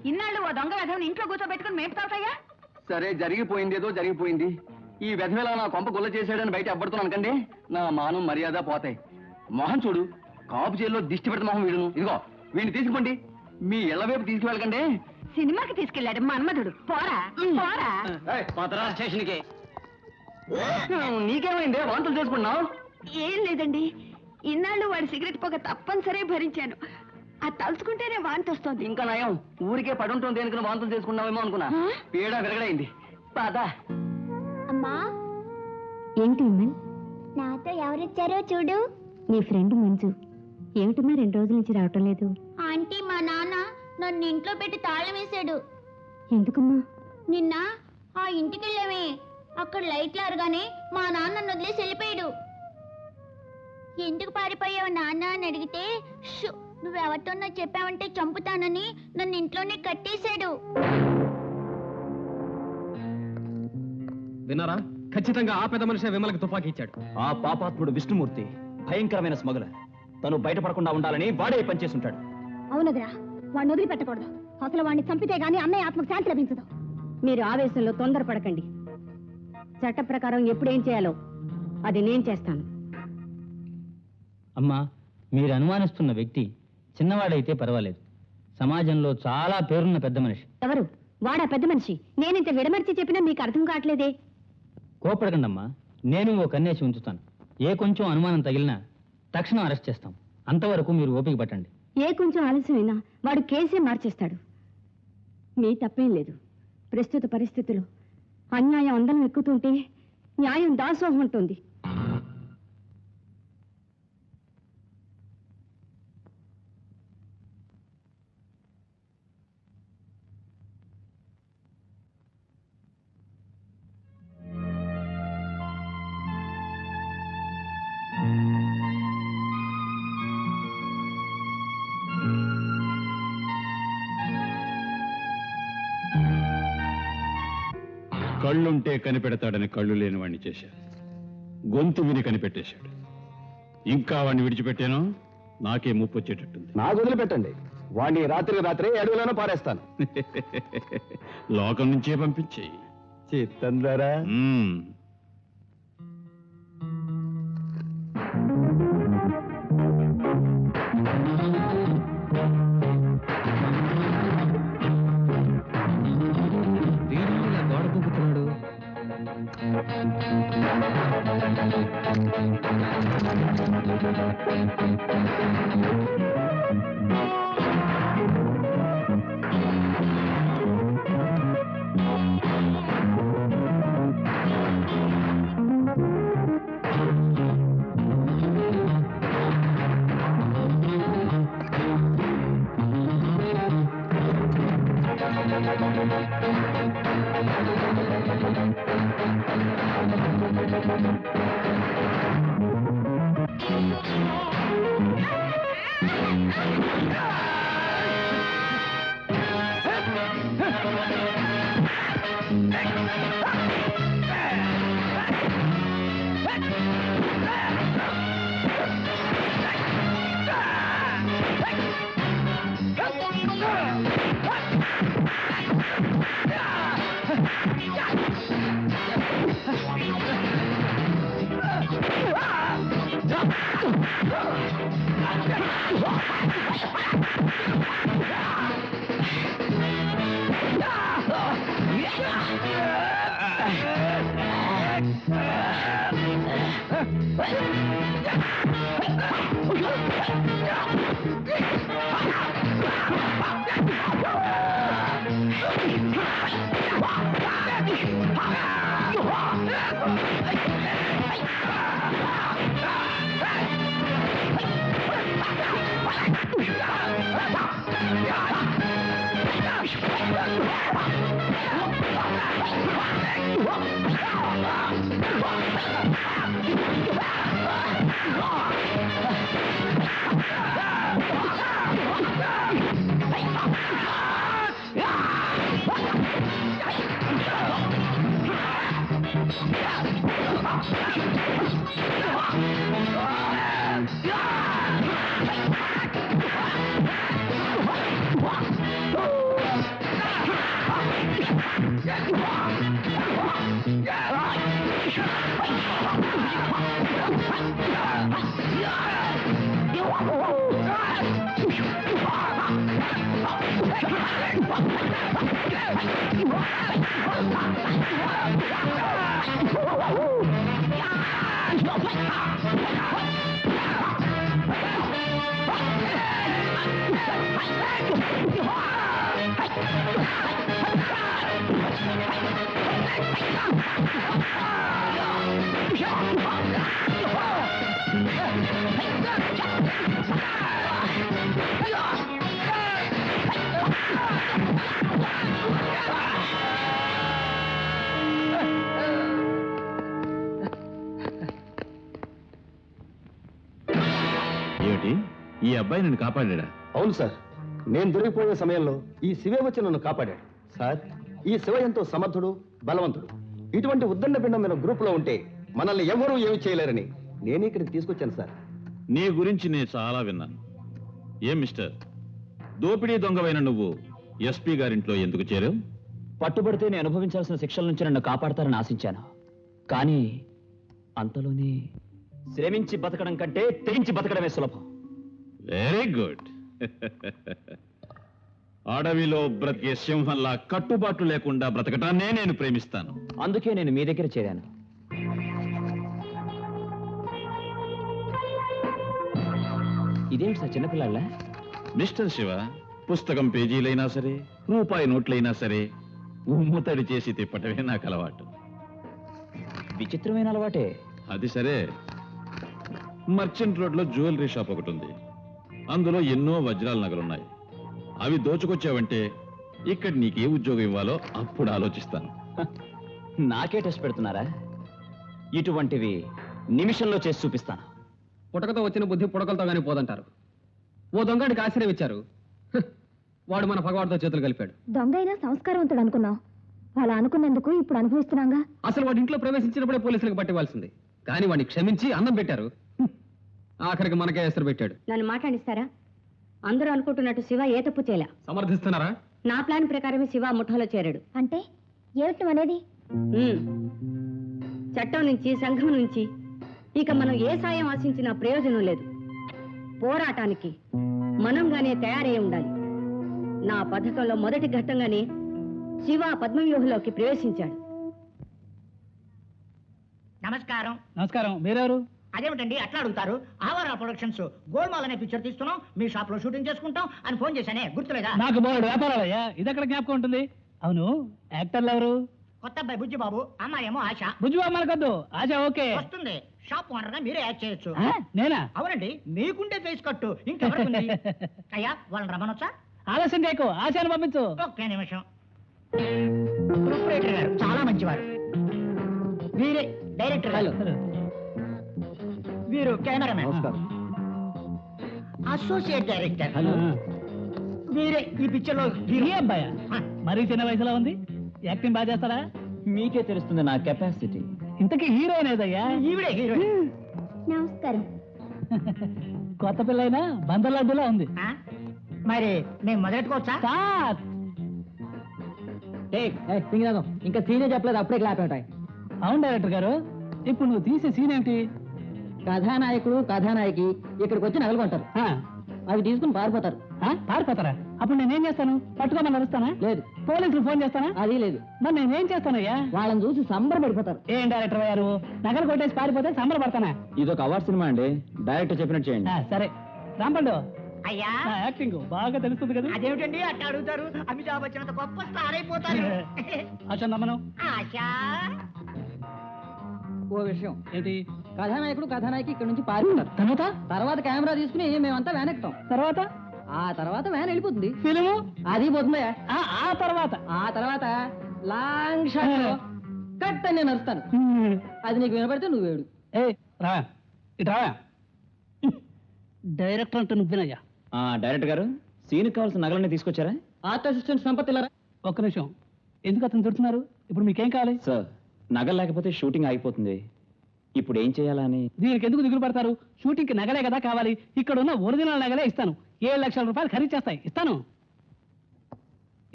ఇన్నాళ్ళు ఓ దొంగ వెధవని ఇంట్లో కూర్చోబెట్టుకుని మేపుతావుతాయా? సరే, జరిగిపోయింది ఏదో జరిగిపోయింది. ఈ వెధవేలా నా కొంప గుల్ల చేశాడని బయట అబ్బడుతున్నాను కండి, నా మానం మర్యాద పోతాయి. మొహం చూడు, కాపు చేతిలో దిష్టి పెడత మొహం వీడును. ఇదిగో వీడిని తీసుకుపోండి, మీ ఇళ్ల వైపు తీసుకువెళ్ళకండి. సినిమాకి తీసుకెళ్లాడు మన్మధుడు. పోరా పోరా. స్టేషన్కి. నీకేమైంది? వాంతులు చేసుకున్నావు? ఏం లేదండి, ఇన్నాళ్ళు వాడి సిగరెట్ పొగ తప్పనిసరి భరించాను. అది తలుచుకుంటేనే వాంతి వస్తుంది. ఇంకా నయం, ఊరికే పడుంటుంది అనుకుని వాంతులు చేసుకున్నావేమో అనుకున్నా. పీడ విరగడైంది. పద. అమ్మా, ఏంటి విమల్? నాతో ఎవరిచ్చారో చూడు. నీ ఫ్రెండ్ మంజు. ఏమిటమ్మా 2 రోజుల నుంచి రావటం లేదు? ఆంటీ, మా నాన్న నన్ను ఇంట్లో పెట్టి తాళం వేశాడు. ఎందుకమ్మా? నిన్న ఆ ఇంటికి వెళ్ళామే, అక్కడ లైట్లు అరగానే మా నాన్న నన్ను వదిలేసి వెళ్ళిపోయాడు. ఎందుకు పారిపోయావు నాన్న అని అడిగితే, షూ, నువ్వెవరితోనో చెప్పావంటే చంపుతానని నన్ను ఇంట్లోనే కట్టేశాడు. విన్నారా? ఖచ్చితంగా ఆ పెద్ద మనిషి విమలకి తుపాకీ ఇచ్చాడు. ఆ పాపాత్ముడు విష్ణుమూర్తి భయంకరమైన స్మగులర్. తను బయటపడకుండా ఉండాలని వాడే పనిచేస్తుంటాడు. అవునదిరా, వాడిని వదిలిపెట్టకూడదు. అసలు వాడిని చంపితే గానీ అన్నయ్య ఆత్మకు శాంతి లభించదు. మీరు ఆవేశంలో తొందరపడకండి. చట్ట ప్రకారం ఎప్పుడేం చేయాలో అది నేను చేస్తాను. అమ్మా, మీరు అనుమానిస్తున్న వ్యక్తి చిన్నవాడైతే పర్వాలేదు, సమాజంలో చాలా పేరున్న పెద్ద మనిషి. ఎవరు వాడా పెద్ద మనిషి? నేనింత విడమర్చి చెప్పినా మీకు అర్థం కావట్లేదే. కోపడకండమ్మా, నేను ఓ కన్నేసి ఉంచుతాను. ఏ కొంచెం అనుమానం తగిలినా తక్షణం అరెస్ట్ చేస్తాం. అంతవరకు మీరు ఓపిక పట్టండి. ఏ కొంచెం ఆలస్యమైనా వాడు కేసే మార్చేస్తాడు. మీ తప్పేం లేదు. ప్రస్తుత పరిస్థితుల్లో అన్యాయం అందరం ఎక్కుతుంటే న్యాయం దాసోహం ఉంటుంది. కళ్ళుంటే కనిపెడతాడని కళ్ళు లేని వాడిని చేశాడు. గొంతు విని కనిపెట్టేశాడు. ఇంకా వాడిని విడిచిపెట్టాను, నాకే ముప్పు వచ్చేటట్టుంది. నాకు వదిలిపెట్టండి, వాడిని రాత్రి అడవిలోనే పారేస్తాను. లోకం నుంచే పంపించేయి. చిత్తం ద్వారా గోడ దూకుతున్నాడు. ఏమిటి ఈ అబ్బాయి నన్ను కాపాడా? అవును సార్, నేను దొరికిపోయే సమయంలో ఈ శివే వచ్చి నన్ను కాపాడాడు. సార్, ఈ శివ ఎంతో సమర్థుడు, బలవంతుడు. ఇటువంటి ఉద్దండ పిండమైన గ్రూప్ లో ఉంటే మనల్ని ఎవరూ ఏమి చేయలేరని నేను ఇక్కడికి తీసుకొచ్చాను సార్. నీ గురించి నేను చాలా విన్నాను. ఏం మిస్టర్, దోపిడీ దొంగవైన నువ్వు ఎస్పీ గారింట్లో ఎందుకు చేరావు? పట్టుబడితే నేను అనుభవించాల్సిన శిక్షల నుంచి నన్ను కాపాడతారని ఆశించాను. కానీ అంతలోనే శ్రమించి బతకడం కంటే తెగించి బతకడమే సులభం. Very good. అడవిలో బ్రతికే సింహంలా కట్టుబాట్లు లేకుండా బ్రతకటాన్నే నేను ప్రేమిస్తాను. అందుకే నేను మీ దగ్గర చేరాను. ఇదేంటి సార్ చిన్నపిల్లాళ్ళ? మిస్టర్ శివ, పుస్తకం పేజీలైనా సరే, రూపాయి నోట్లైనా సరే ఉమ్ముతడి చేసి తిప్పటమే నాకు అలవాటు. విచిత్రమైన అలవాటే. అది సరే, మర్చెంట్ రోడ్ లో జ్యువెలరీ షాప్ ఒకటి ఉంది. అందులో ఎన్నో వజ్రాల నగలున్నాయి. అవి దోచుకొచ్చావంటే ఇక్కడ నీకే ఉద్యోగం ఇవ్వాలో అప్పుడు ఆలోచిస్తాను. నాకే టెస్ట్ పెడుతున్నారా? ఇటువంటివి నిమిషంలో చేసి చూపిస్తాను. పుటకతో వచ్చిన బుద్ధి పుడకలతో గానీ పోదంటారు. ఓ దొంగడికి ఆశ్రయం ఇచ్చారు. వాడు మన పగవాడితో చేతులు కలిపాడు. దొంగ అయినా సంస్కారవంతుడు అనుకున్నాం. అలా అనుకున్నందుకు ఇప్పుడు అనుభవిస్తున్నాగా. అసలు వాడి ఇంట్లో ప్రవేశించినప్పుడే పోలీసులకు పట్టివ్వాల్సింది. కానీ వాడిని క్షమించి అన్నం పెట్టారు. ఆఖరికి మనకే ఎసరు పెట్టాడు. నన్ను మాట్లాడిస్తారా? అందరూ అనుకుంటున్నట్టు శివ ఏ తప్పు చేయలే. సమర్థిస్తున్నారా? నా ప్లాన్ ప్రకారమే శివ ముఠాలో చేరాడు. అంటే ఏమిటి అనేది? చట్టం నుంచి, సంఘం నుంచి ఇక మనం ఏ సాయం ఆశించినా ప్రయోజనం లేదు. పోరాటానికి మనంగానే తయారై ఉండాలి. నా పథకంలో మొదటి ఘట్టంగానే శివ పద్మవ్యూహంలోకి ప్రవేశించాడు. నమస్కారం. నమస్కారం. మీరెవరు? అదేమిటండి అట్లా అడుగుతారు? ఆవారా ప్రొడక్షన్స్ గోల్మాల్ అనే పిక్చర్ తీస్తున్నాం, మీ షాప్ లో షూటింగ్ చేసుకుంటాం అని ఫోన్ చేశానే, గుర్తులేదా? నాకు బోర్డు వ్యాపారాలయ్యా, ఇది ఎక్కడ జ్ఞాపకం ఉంటుంది. అవును, యాక్టర్లు ఎవరు? కొత్త అబ్బాయి బుజ్జిబాబు, అమ్మాయేమో ఆశ. బుజ్జువా మనకొద్దు, ఆశ ఓకే. వస్తుంది. షాప్ ఓనర్ గా మీరే యాక్ట్ చేయొచ్చు. నేనా? అవునండి, మీకుంటే ఫేస్ కట్టు ఇంకెవరికి అయ్యా వాళ్ళని రమ్మనొచ్చా? ఆలస్యం చేయకు, ఆశను పంపించు. ఒకే నిమిషం. ప్రొపరేటర్ గారు చాలా మంచివారు. వీరే డైరెక్టర్ గారు. వీరు కెమెరామెన్. Associate director. వీరే ఈ పిక్చర్ లో ఈ అబ్బాయా? మరీ చిన్న వయసులో ఉంది. యాక్టింగ్ బాగా చేస్తారా? మీకే తెలుస్తుంది నా కెపాసిటీ. ఇంతకీ హీరోయిన్ ఏదయ్యా? ఈవిడే హీరోయిన్. నమస్కారం. కొత్త పిల్లైనా బందర్లాడ్డులా ఉంది. మరి మేము మొదలెట్టుకోవచ్చా? సార్ ఇంకా సీనే చెప్పలేదు, అప్పుడే క్లాప్ ఉంటాయి. అవును డైరెక్టర్ గారు, ఇప్పుడు నువ్వు తీసే సీన్ ఏంటి? కథానాయకుడు కథానాయకి ఇక్కడికి వచ్చి నగలుకుంటారు, అవి తీసుకుని పారిపోతారు. పారిపోతారా? అప్పుడు నేనేం చేస్తాను? పట్టుకోమని నడుస్తానా? లేదు. పోలీసులు ఫోన్ చేస్తానా? అది లేదు. మరి నేనేం చేస్తానయ్యా? వాళ్ళని చూసి సంబరపడిపోతారు. ఏం డైరెక్టర్ గారు, నగలు కొట్టేసి పారిపోతే సంబరపడతానా? ఇదొక అవార్డ్ సినిమా అండి, డైరెక్టర్ చెప్పినట్టు చేయండి. సరే రాంపండు, అయ్యా యాక్టింగ్ బాగా తెలుస్తుంది కదా. అదేమిటండి అట్లా అడుగుతారు? అమితాబ్ బచ్చన్ గొప్ప స్టార్ అయిపోతారు. ఆశ నమ్మను. ఆశా ఓ విషయం ఏంటి? కథానాయకుడు కథానాయకి ఇక్కడ నుంచి పారిపోతారు. తర్వాత కెమెరా తీసుకుని మేమంతా వ్యాన్ ఎక్కుతాం. తర్వాత వ్యాన్ వెళ్ళిపోతుంది. ఫిలిము అది పోతుందా? ఆ తర్వాత లాంగ్ షాట్ కట్ అని నేను అరుస్తాను. అది నీకు వినపడితే నువ్వేడు. డైరెక్టర్ అంటే నువ్వేనయ్యా? డైరెక్టర్ గారు, సీన్ కావాల్సిన నగలన్నీ తీసుకొచ్చారా? ఆర్ట్ అసిస్టెంట్ సంపత్ ఇలా ఒక్క నిమిషం, ఎందుకు అతను తిడుతున్నారు? ఇప్పుడు మీకేం కావాలి? సార్, నగలు లేకపోతే షూటింగ్ అయిపోతుంది. ఇప్పుడు ఏం చేయాలని? దీనికి ఎందుకు దిగులు పడతారు? షూటింగ్కి నగలే కదా కావాలి. ఇక్కడ ఉన్న ఒరిజినల్ నగలే ఇస్తాను. 7 లక్షల రూపాయలు ఖరీదు చేస్తాయి, ఇస్తాను.